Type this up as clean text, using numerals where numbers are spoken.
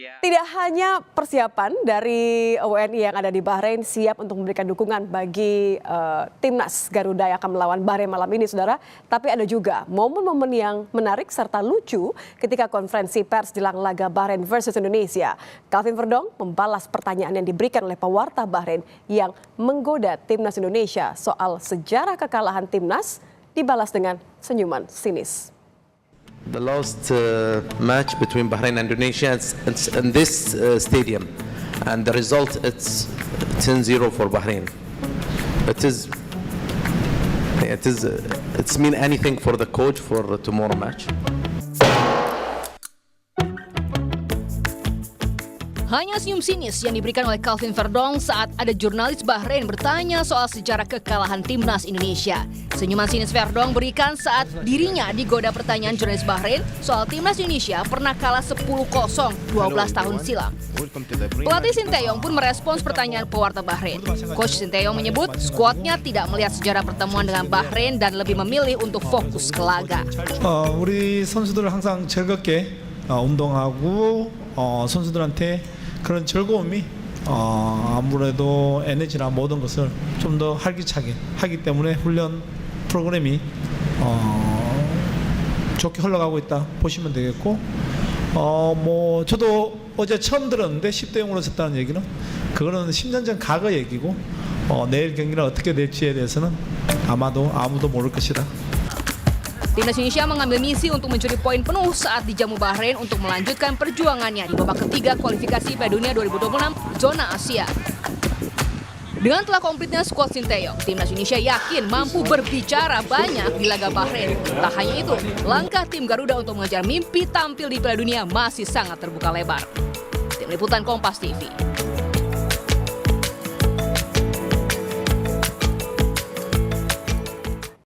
Tidak hanya persiapan dari WNI yang ada di Bahrain siap untuk memberikan dukungan bagi timnas Garuda yang akan melawan Bahrain malam ini, saudara. Tapi ada juga momen-momen yang menarik serta lucu ketika konferensi pers jelang laga Bahrain versus Indonesia. Calvin Verdong membalas pertanyaan yang diberikan oleh pewarta Bahrain yang menggoda timnas Indonesia soal sejarah kekalahan timnas, dibalas dengan senyuman sinis. The last match between Bahrain and Indonesia, it's in this stadium, and the result it's 10-0 for Bahrain. It's mean anything for the coach for tomorrow match. Hanya senyum sinis yang diberikan oleh Calvin Verdong saat ada jurnalis Bahrain bertanya soal sejarah kekalahan timnas Indonesia. Senyuman sinis Verdong berikan saat dirinya digoda pertanyaan jurnalis Bahrain soal timnas Indonesia pernah kalah 10-0 12 tahun silam. Pelatih Sinteyong pun merespons pertanyaan pewarta Bahrain. Coach Sinteyong menyebut skuadnya tidak melihat sejarah pertemuan dengan Bahrain dan lebih memilih untuk fokus ke laga. 우리 선수들 항상 즐겁게 운동하고 선수들한테 그런 즐거움이 아무래도 에너지나 모든 것을 좀 더 활기차게 하기 때문에 훈련 프로그램이 좋게 흘러가고 있다 보시면 되겠고 뭐 저도 어제 처음 들었는데 10대 0으로 졌다는 얘기는 그거는 10년 전 과거 얘기고 내일 경기는 어떻게 될지에 대해서는 아마도 아무도 모를 것이다. Timnas Indonesia mengambil misi untuk mencuri poin penuh saat dijamu Bahrain untuk melanjutkan perjuangannya di babak ketiga kualifikasi Piala Dunia 2026 zona Asia. Dengan telah komplitnya skuad Sinteyong, Timnas Indonesia yakin mampu berbicara banyak di laga Bahrain. Tak hanya itu, langkah tim Garuda untuk mengejar mimpi tampil di Piala Dunia masih sangat terbuka lebar. Tim Liputan Kompas TV.